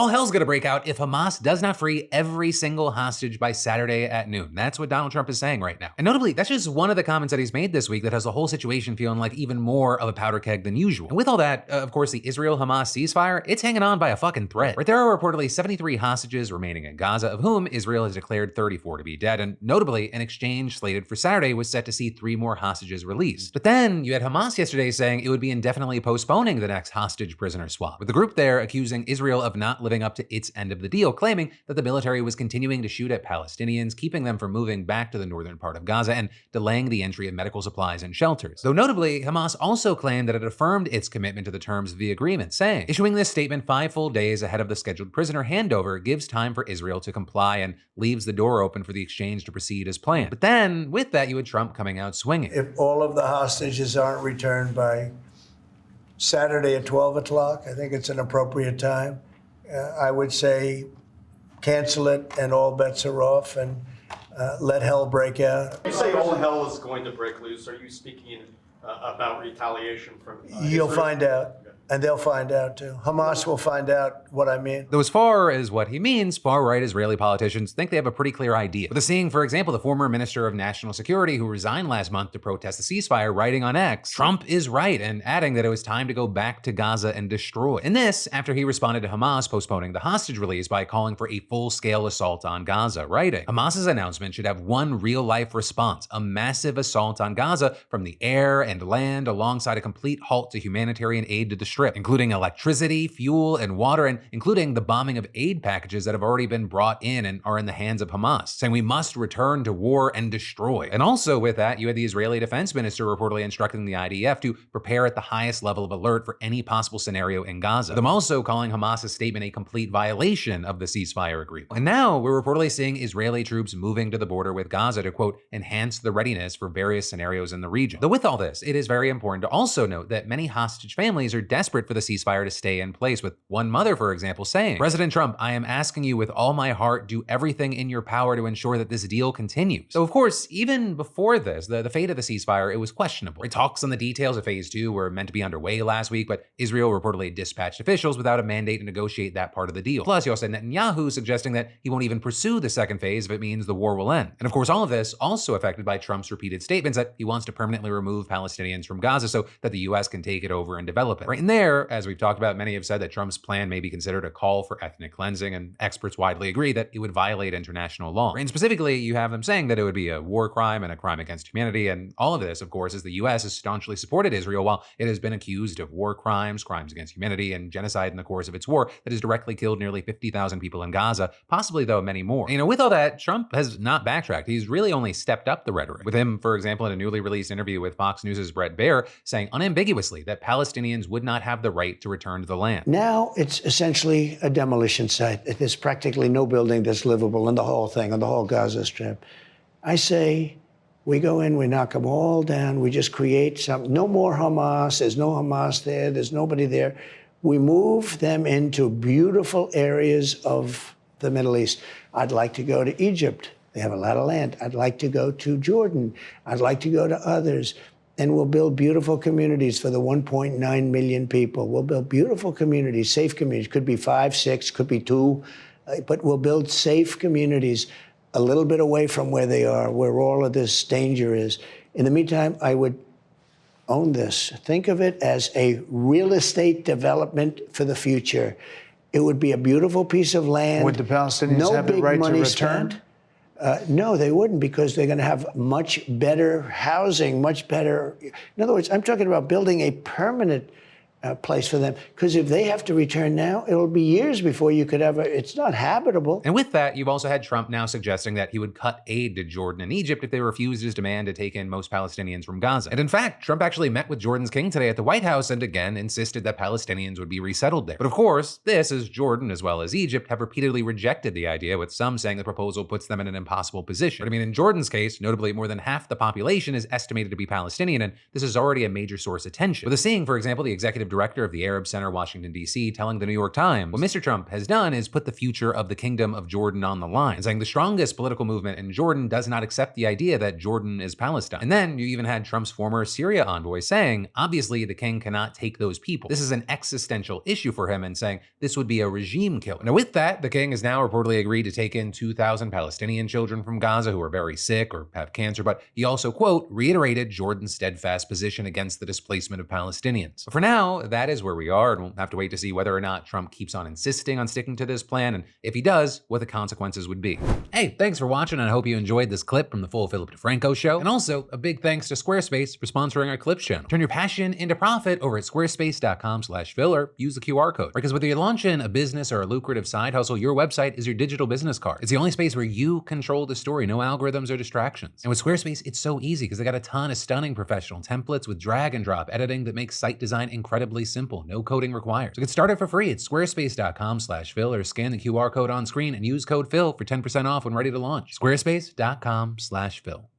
all hell's gonna break out if Hamas does not free every single hostage by Saturday at noon. That's what Donald Trump is saying right now. And notably, that's just one of the comments that he's made this week that has the whole situation feeling like even more of a powder keg than usual. And with all that, of course, the Israel-Hamas ceasefire, it's hanging on by a fucking thread. Right, there are reportedly 73 hostages remaining in Gaza, of whom Israel has declared 34 to be dead. And notably, an exchange slated for Saturday was set to see 3 more hostages released. But then you had Hamas yesterday saying it would be indefinitely postponing the next hostage prisoner swap, with the group there accusing Israel of not living up to its end of the deal, claiming that the military was continuing to shoot at Palestinians, keeping them from moving back to the northern part of Gaza and delaying the entry of medical supplies and shelters. Though notably, Hamas also claimed that it affirmed its commitment to the terms of the agreement, saying, issuing this statement 5 full days ahead of the scheduled prisoner handover gives time for Israel to comply and leaves the door open for the exchange to proceed as planned. But then, with that, you had Trump coming out swinging. If all of the hostages aren't returned by Saturday at 12 o'clock, I think it's an appropriate time. I would say cancel it and all bets are off and let hell break out. You say all hell is going to break loose. Are you speaking about retaliation from You'll Israel? find out. And they'll find out too. Hamas will find out what I mean. Though as far as what he means, far-right Israeli politicians think they have a pretty clear idea. With seeing, for example, the former Minister of National Security who resigned last month to protest the ceasefire writing on X, Trump is right, and adding that it was time to go back to Gaza and destroy. And this, after he responded to Hamas postponing the hostage release by calling for a full-scale assault on Gaza, writing, Hamas's announcement should have one real-life response, a massive assault on Gaza from the air and land alongside a complete halt to humanitarian aid to the Strip, including electricity, fuel, and water, and including the bombing of aid packages that have already been brought in and are in the hands of Hamas, saying we must return to war and destroy. And also with that, you had the Israeli defense minister reportedly instructing the IDF to prepare at the highest level of alert for any possible scenario in Gaza, with them also calling Hamas's statement a complete violation of the ceasefire agreement. And now we're reportedly seeing Israeli troops moving to the border with Gaza to, quote, enhance the readiness for various scenarios in the region. Though with all this, it is very important to also note that many hostage families are desperate for the ceasefire to stay in place, with one mother, for example, saying, President Trump, I am asking you with all my heart, do everything in your power to ensure that this deal continues. So of course, even before this, the fate of the ceasefire, it was questionable. Talks on the details of phase 2 were meant to be underway last week, but Israel reportedly dispatched officials without a mandate to negotiate that part of the deal. Plus, you also had Netanyahu suggesting that he won't even pursue the second phase if it means the war will end. And of course, all of this also affected by Trump's repeated statements that he wants to permanently remove Palestinians from Gaza so that the US can take it over and develop it. Right in there, as we've talked about, many have said that Trump's plan may be considered a call for ethnic cleansing, and experts widely agree that it would violate international law. And specifically, you have them saying that it would be a war crime and a crime against humanity, and all of this, of course, is the US has staunchly supported Israel while it has been accused of war crimes, crimes against humanity, and genocide in the course of its war that has directly killed nearly 50,000 people in Gaza, possibly, though, many more. With all that, Trump has not backtracked. He's really only stepped up the rhetoric, with him, for example, in a newly released interview with Fox News' Bret Baier, saying unambiguously that Palestinians would not have the right to return to the land. Now it's essentially a demolition site. There's practically no building that's livable in the whole thing, on the whole Gaza Strip. I say we go in, we knock them all down, we just create some, no more Hamas, there's no Hamas there, there's nobody there. We move them into beautiful areas of the Middle East. I'd like to go to Egypt. They have a lot of land. I'd like to go to Jordan. I'd like to go to others. And we'll build beautiful communities for the 1.9 million people. We'll build beautiful communities, safe communities. Could be 5, 6, could be 2, but we'll build safe communities a little bit away from where they are, where all of this danger is. In the meantime, I would own this. Think of it as a real estate development for the future. It would be a beautiful piece of land. Would the Palestinians have the right to return? No, they wouldn't, because they're going to have much better housing, much better. In other words, I'm talking about building a permanent place for them. Because if they have to return now, it'll be years before you could ever, it's not habitable. And with that, you've also had Trump now suggesting that he would cut aid to Jordan and Egypt if they refused his demand to take in most Palestinians from Gaza. And in fact, Trump actually met with Jordan's king today at the White House and again insisted that Palestinians would be resettled there. But of course, this, as Jordan as well as Egypt have repeatedly rejected the idea, with some saying the proposal puts them in an impossible position. But I mean, in Jordan's case, notably more than half the population is estimated to be Palestinian, and this is already a major source of tension. With seeing, for example, the executive director of the Arab Center, Washington, D.C., telling the New York Times, what Mr. Trump has done is put the future of the Kingdom of Jordan on the line, and saying the strongest political movement in Jordan does not accept the idea that Jordan is Palestine. And then you even had Trump's former Syria envoy saying, obviously the king cannot take those people. This is an existential issue for him, and saying this would be a regime killer. Now with that, the king has now reportedly agreed to take in 2,000 Palestinian children from Gaza who are very sick or have cancer, but he also, quote, reiterated Jordan's steadfast position against the displacement of Palestinians. But for now, that is where we are, and we'll have to wait to see whether or not Trump keeps on insisting on sticking to this plan, and if he does, what the consequences would be. Hey, thanks for watching, and I hope you enjoyed this clip from the full Philip DeFranco show. And also, a big thanks to Squarespace for sponsoring our Clips channel. Turn your passion into profit over at squarespace.com/Phil, or use the QR code. Because whether you're launching a business or a lucrative side hustle, your website is your digital business card. It's the only space where you control the story, no algorithms or distractions. And with Squarespace, it's so easy because they got a ton of stunning professional templates with drag and drop editing that makes site design incredibly simple, no coding required. So get started for free at squarespace.com/Phil, or scan the QR code on screen and use code Phil for 10% off when ready to launch. Squarespace.com/Phil.